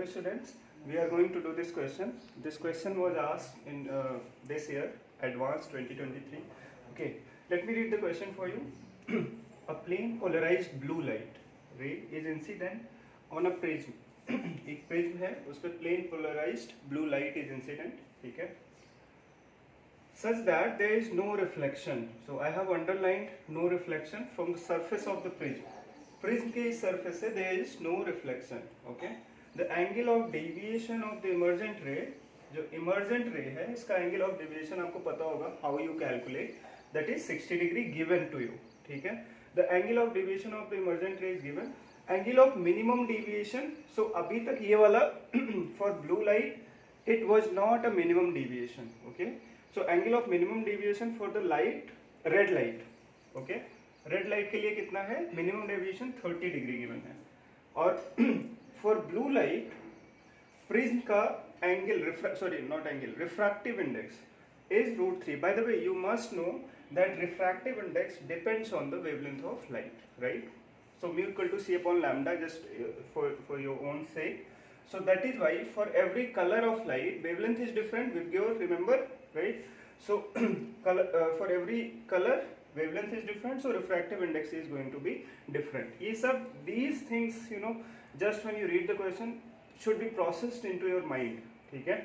dear students, we are going to do this question. This question was asked in this year, Advanced 2023. Okay, let me read the question for you. A plain polarized blue light ray is incident on a prism. एक prism है, उस पर plain polarized blue light is incident, ठीक है? Such that there is no reflection. So I have underlined no reflection from the surface of the prism. Prism के इस surface से there is no reflection. Okay. The angle of deviation of the emergent ray, जो emergent ray है, इसका angle of deviation आपको पता होगा. How you calculate? That is 60 degree given to you. ठीक है. The angle of deviation of the emergent ray is given. Angle of minimum deviation. So अभी तक ये वाला for blue light, it was not a minimum deviation. Okay. So angle of minimum deviation for the light, red light, okay, red light के लिए कितना है? Minimum deviation 30 degree given है. और for blue light, prism का angle, refractive index is √3. By the way, you must know that refractive index depends on the wavelength of light, right? So mu equal to C upon lambda, just for your own sake. So that is why for every color of light, wavelength is different. Vibgyor, remember, right? So for every color, wavelength is different. So refractive index is going to be different. These things, just when you read the question, should be processed into your mind. Okay?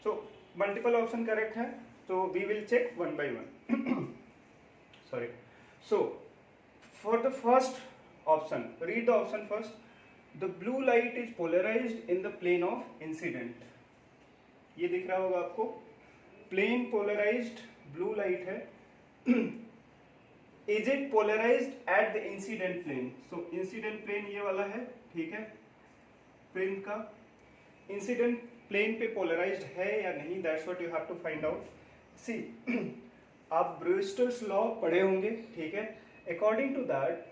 So multiple option correct hai. So we will check one by one. Sorry. So for the first option, read the option first. The blue light is polarized in the plane of incident. ये दिख रहा होगा आपको, plane polarized blue light है. Is it polarized at the incident plane? So incident plane ये वाला है, ठीक है, प्रिज्म का. Incident plane पे polarized है या नहीं, that's what you have to find out. See, आप Brewster's law पढ़े होंगे, ठीक है. According to that,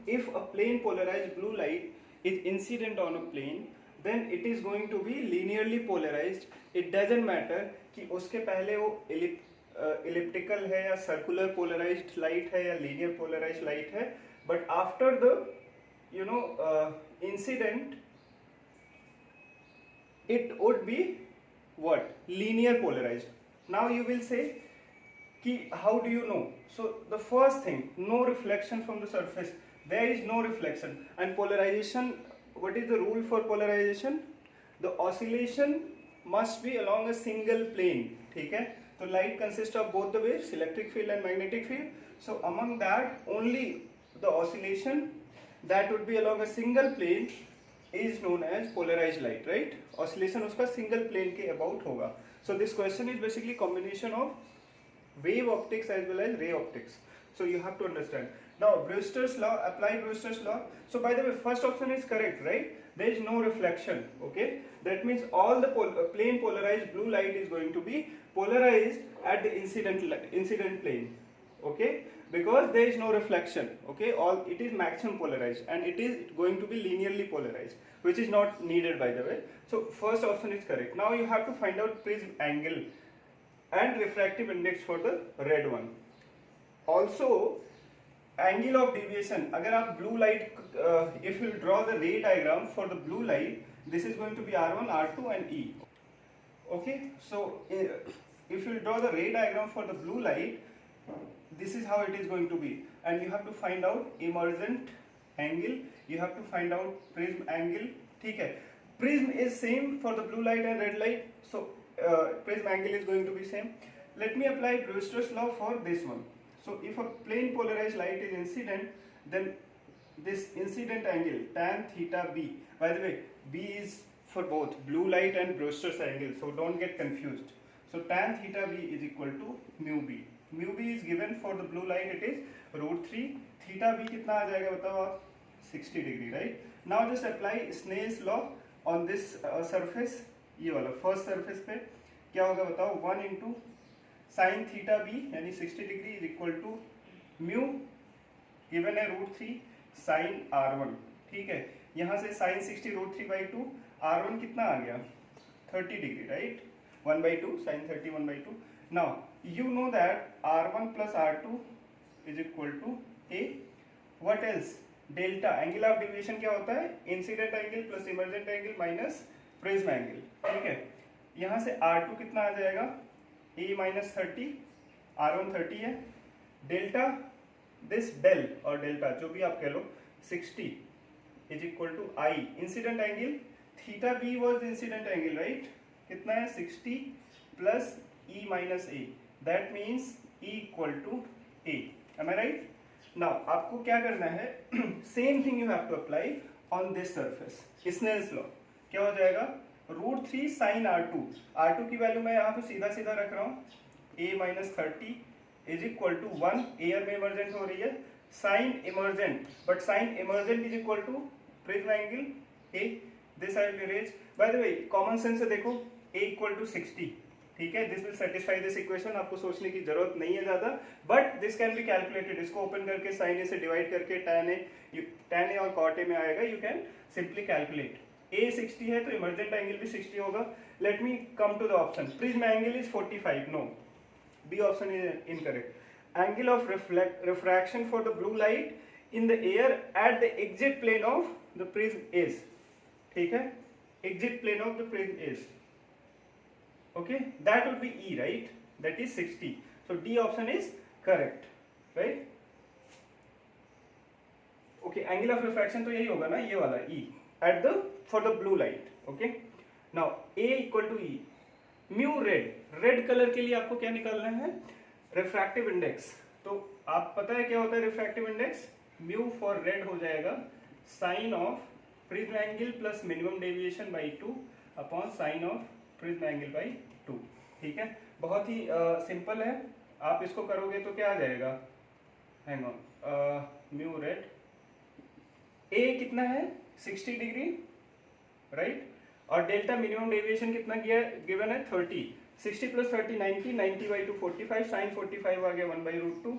if a plane polarized blue light is incident on a plane, then it is going to be linearly polarized. It doesn't matter कि उसके पहले वो elliptical है या circular polarized light है या linear polarized light है, but after the incident, it would be what? Linear polarized. Now you will say कि how do you know? So the first thing, no reflection from the surface. There is no reflection. And polarization, what is the rule for polarization? The oscillation must be along a single plane. ठीक है? So light consists of both the waves, electric field and magnetic field. So among that, only the oscillation that would be along a single plane is known as polarized light, right? Oscillation उसका single plane के about होगा. So this question is basically combination of wave optics as well as ray optics. So you have to understand. Now Brewster's law, apply Brewster's law. So by the way, first option is correct, right? There is no reflection, okay? That means all the plane polarized blue light is going to be polarized at the incident plane, okay? Because there is no reflection, okay? It is maximum polarized and it is going to be linearly polarized, which is not needed, by the way. So first option is correct. Now you have to find out prism angle and refractive index for the red one. Also, angle of deviation. अगर आप blue light, if you draw the ray diagram for the blue light, this is going to be R1, R2 and E. Okay, so if you draw the ray diagram for the blue light, this is how it is going to be, and you have to find out emergent angle, you have to find out prism angle. ठीक है, prism is same for the blue light and red light, so prism angle is going to be same. Let me apply Brewster's law for this one. So if a plane polarized light is incident, then this incident angle tan theta b, by the way, b is for both blue light and Brewster's angle, so don't get confused. So tan theta b is equal to mu b. Mu b is given for the blue light, it is √3. Theta b कितना आ जाएगा बताओ आप? 60 degree, right? Now just apply Snell's law on this surface. ये वाला first surface पे क्या होगा बताओ? 1 into sin theta b यानी 60 degree is equal to mu given है √3 sin r1. ठीक है, यहाँ से sin 60 √3/2, r1 कितना आ गया? 30 degree, right? 1/2 sin 30 1/2. Now you know that r1 plus r2 is equal to a what else? Delta. Angle of deviation क्या होता है? Incident angle plus emergent angle minus prism angle, ठीक है। यहाँ से R2 कितना आ जाएगा, a माइनस 30, R1 30 है, डेल्टा दिस डेल और डेल्टा जो भी आप कह लो 60 is equal to I incident angle, theta b was incident angle right, कितना है 60 plus E minus a, that means E equal to a, am I right. Now आपको क्या करना है, same thing you have to apply on this surface, Snell's law क्या हो जाएगा, √3 sin R2 की वैल्यू मैं यहाँ पे सीधा सीधा रख रहा हूँ, a minus 30 is equal to 1, air में इमर्जेंट हो रही है, sine emergent, but sine emergent is equal to prism angle a, this I will erase, by the way common sense से देखो a इक्वल टू 60, ठीक है, this will satisfy this equation, आपको सोचने की जरूरत नहीं है ज्यादा, but this can be calculated, इसको ओपन करके साइन ए से डिवाइड करके tan ए और cot ए में आएगा, you can simply calculate, a 60 है तो इमर्जेंट एंगल भी 60 होगा। Let me come to the option, prism angle is 45, no, B option is incorrect. Angle of refraction for the blue light in the air at the exit plane of the prism is, ठीक है, exit plane of the prism is, okay, that would be E, right, that is 60, so D option is correct, right, okay, angle of refraction तो यही होगा ना, ये वाला E at the for the blue light, okay, now A equal to E, mu red colour के लिए आपको क्या निकालना है, रिफ्रैक्टिव इंडेक्स, तो आप पता है क्या होता है refractive index, mu for red हो जाएगा sine of prism angle plus minimum deviation by 2 upon sine of prism angle by 2, ठीक है, बहुत ही सिंपल है, आप इसको करोगे तो क्या आ जाएगा, हैंग ऑन, म्यू रेड ए कितना है 60 डिग्री राइट, और डेल्टा मिनिमम डेविएशन कितना किया है, गिवन है 30, 60 प्लस 30 90, 90 बाई 2 45, साइन 45 आ गया 1 by √2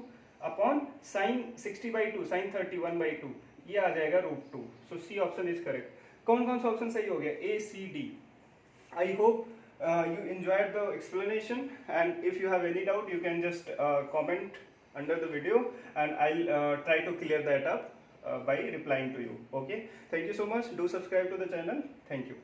upon sine 60 by 2 sine 30 1 by 2, ये आ जाएगा √2, so C option is correct. कौन कौन सा ऑप्शन सही हो गया, A C D. I hope you enjoyed the explanation, and if you have any doubt you can just comment under the video and I'll try to clear that up by replying to you, okay, thank you so much, do subscribe to the channel, thank you.